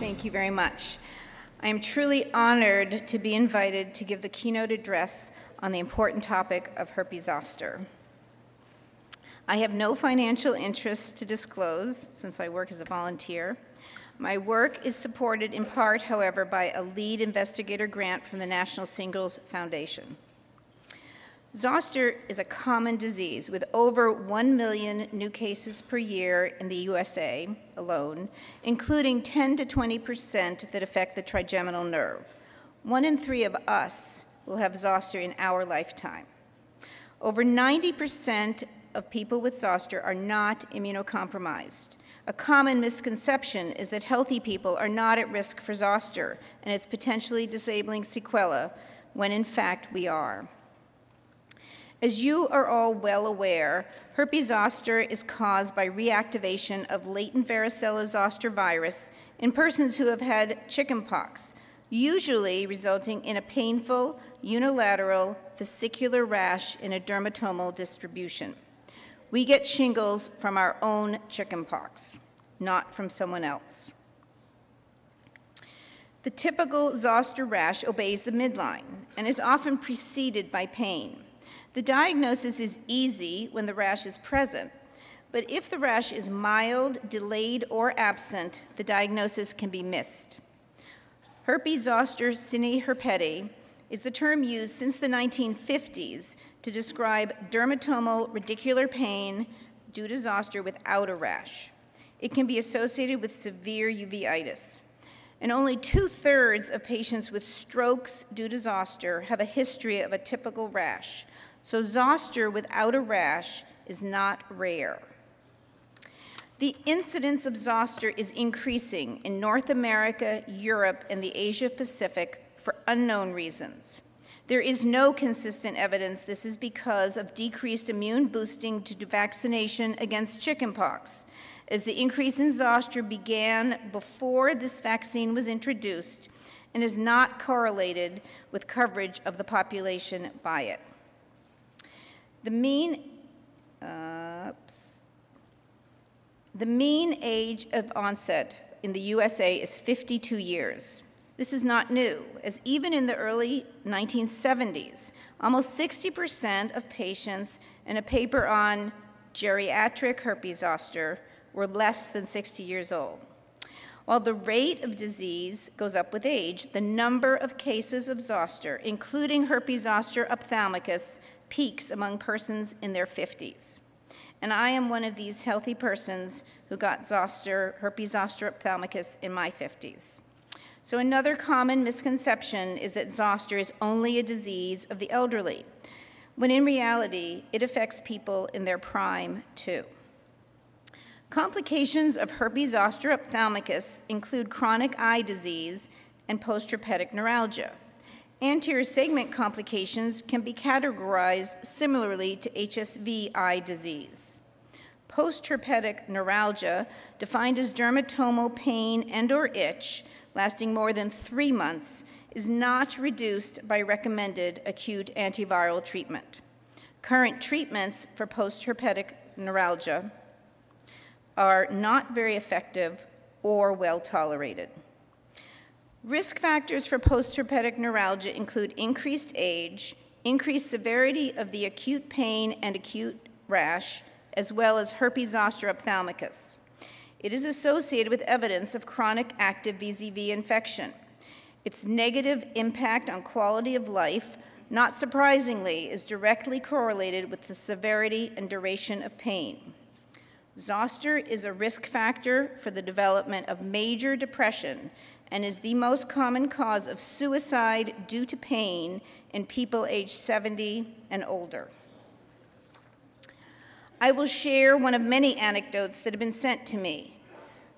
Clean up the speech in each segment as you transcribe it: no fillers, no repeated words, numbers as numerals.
Thank you very much. I am truly honored to be invited to give the keynote address on the important topic of herpes zoster. I have no financial interest to disclose since I work as a volunteer. My work is supported in part, however, by a lead investigator grant from the National Shingles Foundation. Zoster is a common disease with over 1 million new cases per year in the USA alone, including 10 to 20% that affect the trigeminal nerve. 1 in 3 of us will have zoster in our lifetime. Over 90% of people with zoster are not immunocompromised. A common misconception is that healthy people are not at risk for zoster and its potentially disabling sequela, when in fact we are. As you are all well aware, herpes zoster is caused by reactivation of latent varicella zoster virus in persons who have had chickenpox, usually resulting in a painful, unilateral, fascicular rash in a dermatomal distribution. We get shingles from our own chickenpox, not from someone else. The typical zoster rash obeys the midline and is often preceded by pain. The diagnosis is easy when the rash is present, but if the rash is mild, delayed, or absent, the diagnosis can be missed. Herpes zoster sine herpeti is the term used since the 1950s to describe dermatomal radicular pain due to zoster without a rash. It can be associated with severe uveitis. And only 2/3 of patients with strokes due to zoster have a history of a typical rash. So zoster without a rash is not rare. The incidence of zoster is increasing in North America, Europe, and the Asia Pacific for unknown reasons. There is no consistent evidence this is because of decreased immune boosting due to vaccination against chickenpox, as the increase in zoster began before this vaccine was introduced and is not correlated with coverage of the population by it. The mean age of onset in the USA is 52 years. This is not new, as even in the early 1970s, almost 60% of patients in a paper on geriatric herpes zoster were less than 60 years old. While the rate of disease goes up with age, the number of cases of zoster, including herpes zoster ophthalmicus, peaks among persons in their 50s. And I am one of these healthy persons who got herpes zoster ophthalmicus in my 50s. So another common misconception is that zoster is only a disease of the elderly, when in reality, it affects people in their prime too. Complications of herpes zoster ophthalmicus include chronic eye disease and postherpetic neuralgia. Anterior segment complications can be categorized similarly to HSV eye disease. Postherpetic neuralgia, defined as dermatomal pain and/or itch lasting more than 3 months, is not reduced by recommended acute antiviral treatment. Current treatments for postherpetic neuralgia are not very effective or well tolerated. Risk factors for postherpetic neuralgia include increased age, increased severity of the acute pain and acute rash, as well as herpes zoster ophthalmicus. It is associated with evidence of chronic active VZV infection. Its negative impact on quality of life, not surprisingly, is directly correlated with the severity and duration of pain. Zoster is a risk factor for the development of major depression and is the most common cause of suicide due to pain in people aged 70 and older. I will share one of many anecdotes that have been sent to me.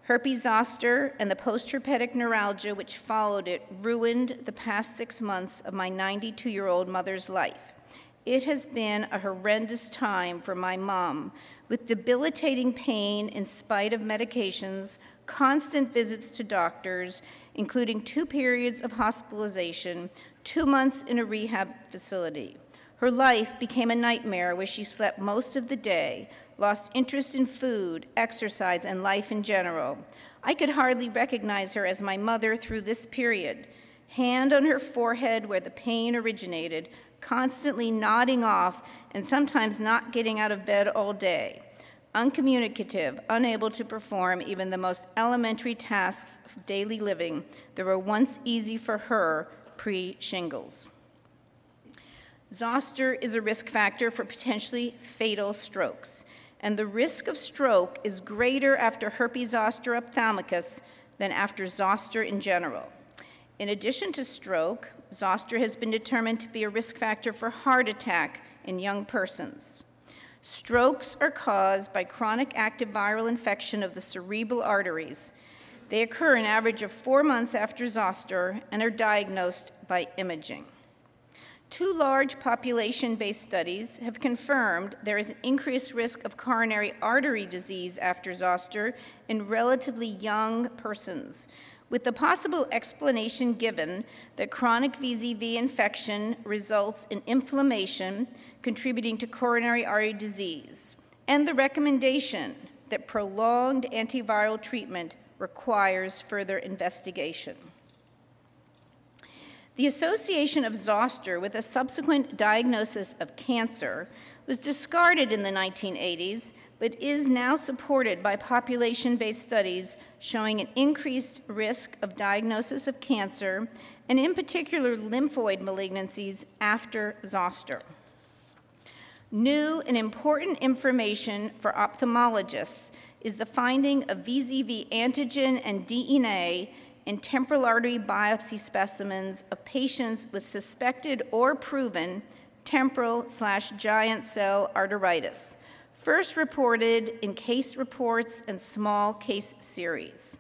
Herpes zoster and the postherpetic neuralgia which followed it ruined the past 6 months of my 92-year-old mother's life. It has been a horrendous time for my mom, with debilitating pain in spite of medications, constant visits to doctors, including 2 periods of hospitalization, 2 months in a rehab facility. Her life became a nightmare where she slept most of the day, lost interest in food, exercise, and life in general. I could hardly recognize her as my mother through this period, hand on her forehead where the pain originated, constantly nodding off and sometimes not getting out of bed all day, uncommunicative, unable to perform even the most elementary tasks of daily living that were once easy for her pre-shingles. Zoster is a risk factor for potentially fatal strokes, and the risk of stroke is greater after herpes zoster ophthalmicus than after zoster in general. In addition to stroke, zoster has been determined to be a risk factor for heart attack in young persons. Strokes are caused by chronic active viral infection of the cerebral arteries. They occur an average of 4 months after zoster and are diagnosed by imaging. 2 large population-based studies have confirmed there is an increased risk of coronary artery disease after zoster in relatively young persons, with the possible explanation given that chronic VZV infection results in inflammation contributing to coronary artery disease, and the recommendation that prolonged antiviral treatment requires further investigation. The association of zoster with a subsequent diagnosis of cancer was discarded in the 1980s, but is now supported by population-based studies showing an increased risk of diagnosis of cancer, and in particular lymphoid malignancies after zoster. New and important information for ophthalmologists is the finding of VZV antigen and DNA in temporal artery biopsy specimens of patients with suspected or proven temporal/giant cell arteritis, first reported in case reports and small case series.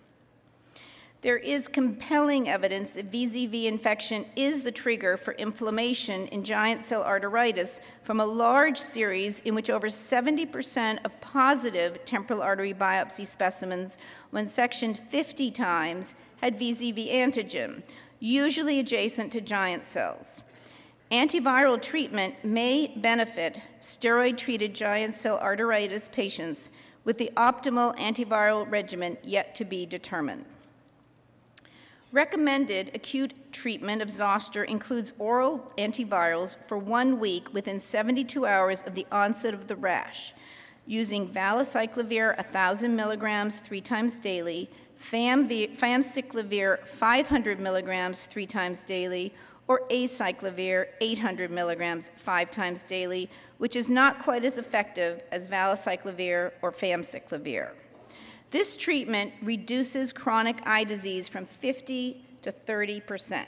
There is compelling evidence that VZV infection is the trigger for inflammation in giant cell arteritis from a large series in which over 70% of positive temporal artery biopsy specimens, when sectioned 50 times, had VZV antigen, usually adjacent to giant cells. Antiviral treatment may benefit steroid-treated giant cell arteritis patients, with the optimal antiviral regimen yet to be determined. Recommended acute treatment of zoster includes oral antivirals for 1 week within 72 hours of the onset of the rash, using valacyclovir 1,000 milligrams 3 times daily, famciclovir 500 milligrams 3 times daily, or acyclovir 800 milligrams 5 times daily, which is not quite as effective as valacyclovir or famciclovir. This treatment reduces chronic eye disease from 50 to 30%.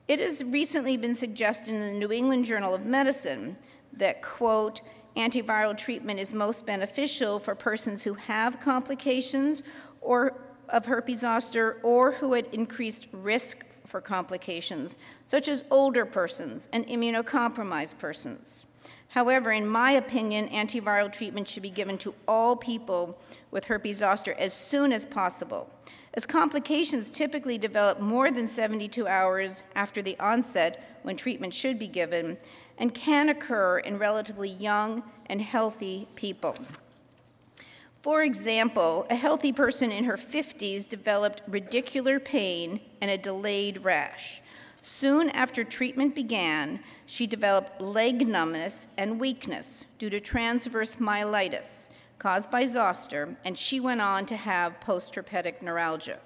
It has recently been suggested in the New England Journal of Medicine that, quote, antiviral treatment is most beneficial for persons who have complications or of herpes zoster or who had increased risk for complications, such as older persons and immunocompromised persons. However, in my opinion, antiviral treatment should be given to all people with herpes zoster as soon as possible, as complications typically develop more than 72 hours after the onset when treatment should be given, and can occur in relatively young and healthy people. For example, a healthy person in her 50s developed radicular pain and a delayed rash. Soon after treatment began, she developed leg numbness and weakness due to transverse myelitis caused by zoster, and she went on to have post-herpetic neuralgia.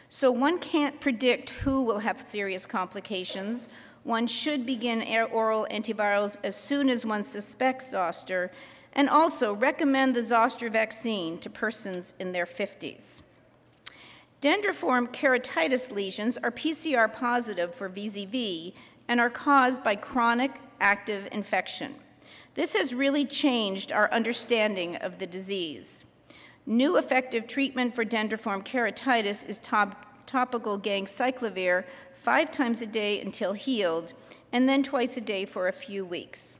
So one can't predict who will have serious complications. One should begin oral antivirals as soon as one suspects zoster, and also recommend the zoster vaccine to persons in their 50s. Dendriform keratitis lesions are PCR positive for VZV and are caused by chronic active infection. This has really changed our understanding of the disease. New effective treatment for dendriform keratitis is topical ganciclovir 5 times a day until healed, and then twice a day for a few weeks.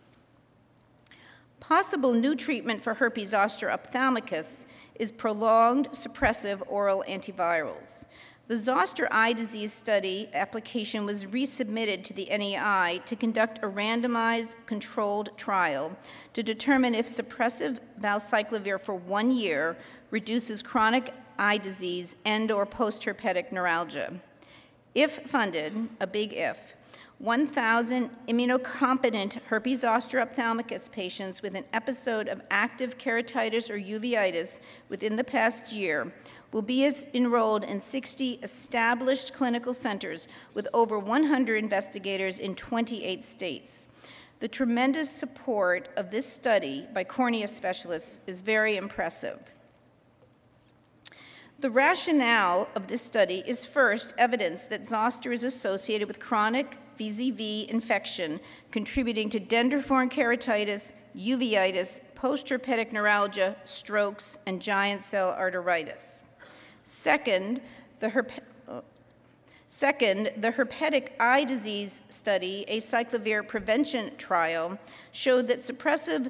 Possible new treatment for herpes zoster ophthalmicus is prolonged suppressive oral antivirals. The zoster eye disease study application was resubmitted to the NEI to conduct a randomized controlled trial to determine if suppressive valacyclovir for 1 year reduces chronic eye disease and/or post-herpetic neuralgia. If funded, a big if, 1,000 immunocompetent herpes zoster ophthalmicus patients with an episode of active keratitis or uveitis within the past year will be enrolled in 60 established clinical centers with over 100 investigators in 28 states. The tremendous support of this study by cornea specialists is very impressive. The rationale of this study is first evidence that zoster is associated with chronic VZV infection, contributing to dendriform keratitis, uveitis, post-herpetic neuralgia, strokes, and giant cell arteritis. Second, the herpetic eye disease study, a cyclovir prevention trial, showed that suppressive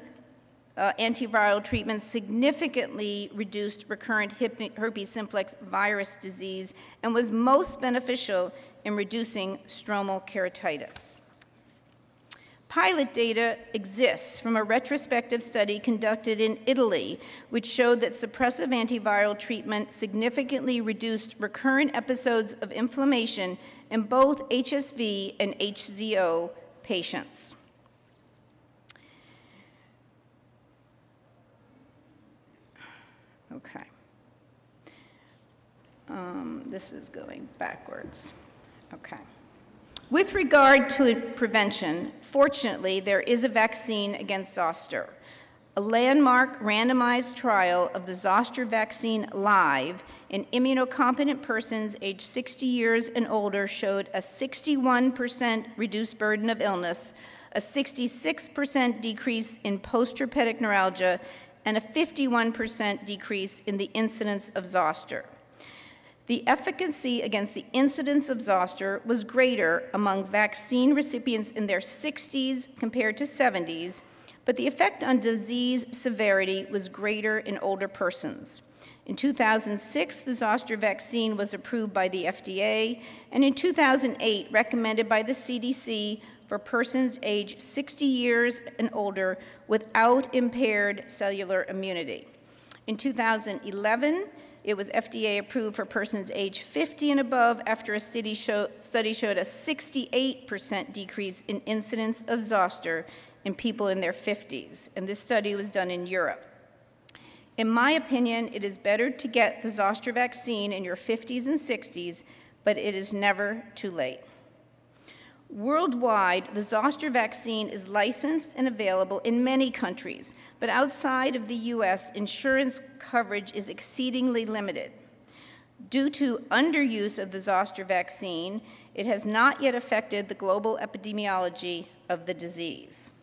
antiviral treatments significantly reduced recurrent herpes simplex virus disease and was most beneficial in reducing stromal keratitis. Pilot data exists from a retrospective study conducted in Italy, which showed that suppressive antiviral treatment significantly reduced recurrent episodes of inflammation in both HSV and HZO patients. Okay. This is going backwards. Okay. With regard to prevention, fortunately, there is a vaccine against zoster. A landmark randomized trial of the zoster vaccine live in immunocompetent persons aged 60 years and older showed a 61% reduced burden of illness, a 66% decrease in post-herpetic neuralgia, and a 51% decrease in the incidence of zoster. The efficacy against the incidence of zoster was greater among vaccine recipients in their 60s compared to 70s, but the effect on disease severity was greater in older persons. In 2006, the zoster vaccine was approved by the FDA, and in 2008, recommended by the CDC for persons aged 60 years and older without impaired cellular immunity. In 2011, it was FDA approved for persons aged 50 and above after a study showed a 68% decrease in incidence of zoster in people in their 50s, and this study was done in Europe. In my opinion, it is better to get the zoster vaccine in your 50s and 60s, but it is never too late. Worldwide, the zoster vaccine is licensed and available in many countries, but outside of the US, insurance coverage is exceedingly limited. Due to underuse of the zoster vaccine, it has not yet affected the global epidemiology of the disease.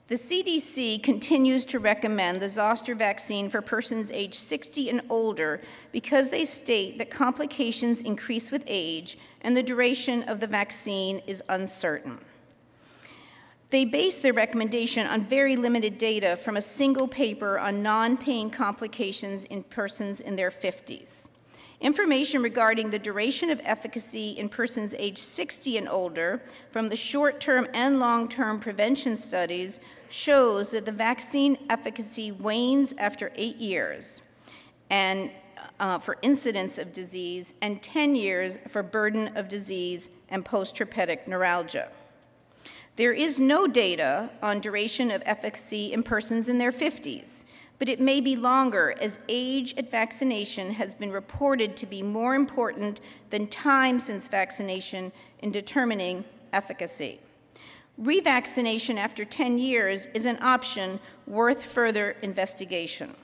The CDC continues to recommend the zoster vaccine for persons aged 60 and older because they state that complications increase with age and the duration of the vaccine is uncertain. They base their recommendation on very limited data from a single paper on non-pain complications in persons in their 50s. Information regarding the duration of efficacy in persons aged 60 and older from the short-term and long-term prevention studies shows that the vaccine efficacy wanes after 8 years and for incidence of disease and 10 years for burden of disease and post-herpetic neuralgia. There is no data on duration of efficacy in persons in their 50s, but it may be longer as age at vaccination has been reported to be more important than time since vaccination in determining efficacy. Revaccination after 10 years is an option worth further investigation.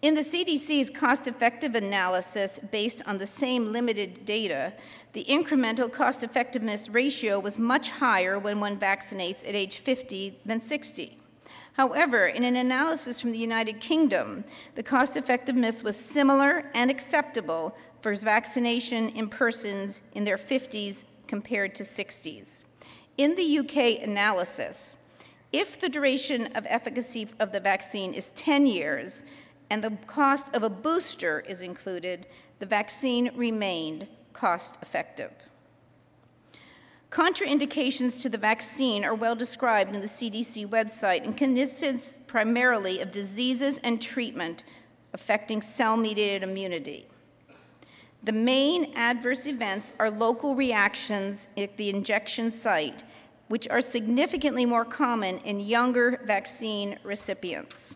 In the CDC's cost-effective analysis based on the same limited data, the incremental cost-effectiveness ratio was much higher when one vaccinates at age 50 than 60. However, in an analysis from the United Kingdom, the cost-effectiveness was similar and acceptable for vaccination in persons in their 50s compared to 60s. In the UK analysis, if the duration of efficacy of the vaccine is 10 years and the cost of a booster is included, the vaccine remained cost-effective. Contraindications to the vaccine are well described in the CDC website and consist primarily of diseases and treatment, affecting cell-mediated immunity. The main adverse events are local reactions at the injection site, which are significantly more common in younger vaccine recipients.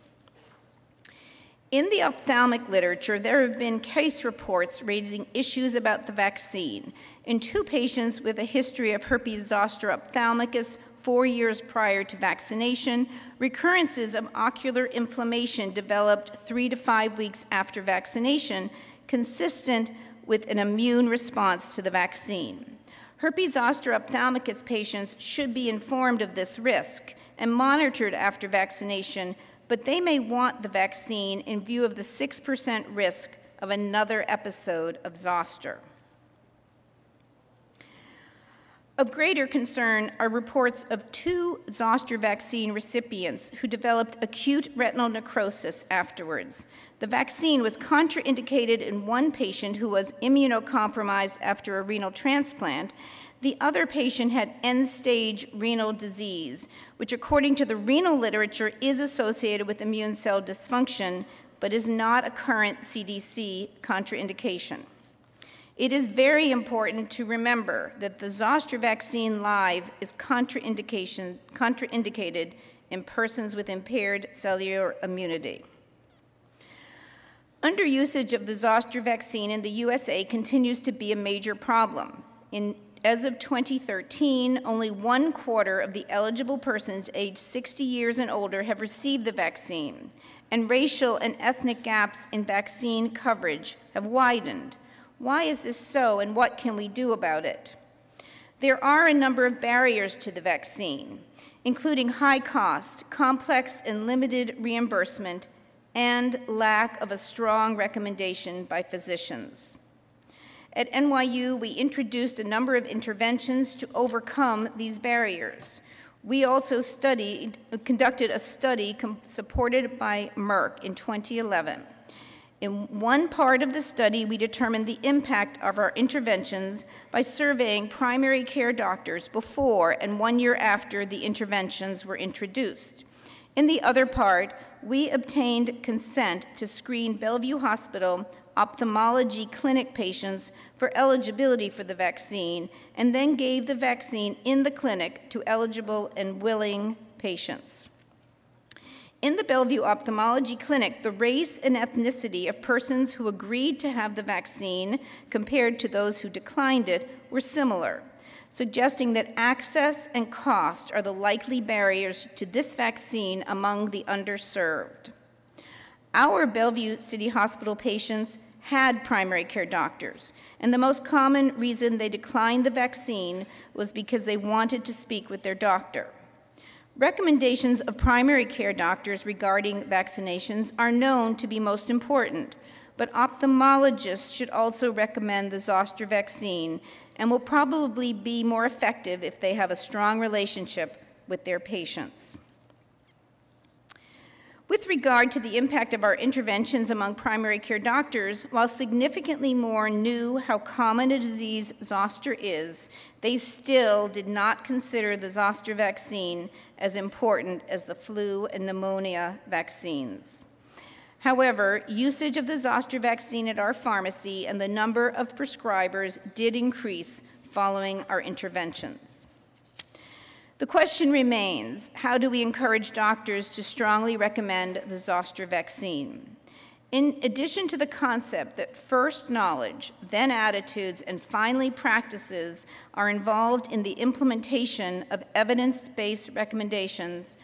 In the ophthalmic literature, there have been case reports raising issues about the vaccine. In 2 patients with a history of herpes zoster ophthalmicus 4 years prior to vaccination, recurrences of ocular inflammation developed 3 to 5 weeks after vaccination, consistent with an immune response to the vaccine. Herpes zoster ophthalmicus patients should be informed of this risk and monitored after vaccination, but they may want the vaccine in view of the 6% risk of another episode of zoster. Of greater concern are reports of 2 zoster vaccine recipients who developed acute retinal necrosis afterwards. The vaccine was contraindicated in 1 patient who was immunocompromised after a renal transplant. The other patient had end-stage renal disease, which according to the renal literature is associated with immune cell dysfunction, but is not a current CDC contraindication. It is very important to remember that the zoster vaccine live is contraindicated in persons with impaired cellular immunity. Underusage of the zoster vaccine in the USA continues to be a major problem. As of 2013, only 1/4 of the eligible persons aged 60 years and older have received the vaccine, and racial and ethnic gaps in vaccine coverage have widened. Why is this so, and what can we do about it? There are a number of barriers to the vaccine, including high cost, complex and limited reimbursement, and lack of a strong recommendation by physicians. At NYU, we introduced a number of interventions to overcome these barriers. We also conducted a study supported by Merck in 2011. In one part of the study, we determined the impact of our interventions by surveying primary care doctors before and 1 year after the interventions were introduced. In the other part, we obtained consent to screen Bellevue Hospital ophthalmology clinic patients for eligibility for the vaccine, and then gave the vaccine in the clinic to eligible and willing patients. In the Bellevue Ophthalmology Clinic, the race and ethnicity of persons who agreed to have the vaccine compared to those who declined it were similar, suggesting that access and cost are the likely barriers to this vaccine among the underserved. Our Bellevue City Hospital patients had primary care doctors, and the most common reason they declined the vaccine was because they wanted to speak with their doctor. Recommendations of primary care doctors regarding vaccinations are known to be most important, but ophthalmologists should also recommend the zoster vaccine and will probably be more effective if they have a strong relationship with their patients. With regard to the impact of our interventions among primary care doctors, while significantly more knew how common a disease zoster is, they still did not consider the zoster vaccine as important as the flu and pneumonia vaccines. However, usage of the zoster vaccine at our pharmacy and the number of prescribers did increase following our interventions. The question remains, how do we encourage doctors to strongly recommend the zoster vaccine? In addition to the concept that first knowledge, then attitudes, and finally practices are involved in the implementation of evidence-based recommendations,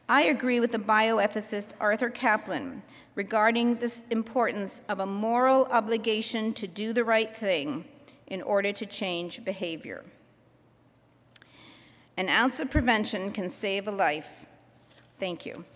I agree with the bioethicist Arthur Kaplan regarding the importance of a moral obligation to do the right thing in order to change behavior. An ounce of prevention can save a life. Thank you.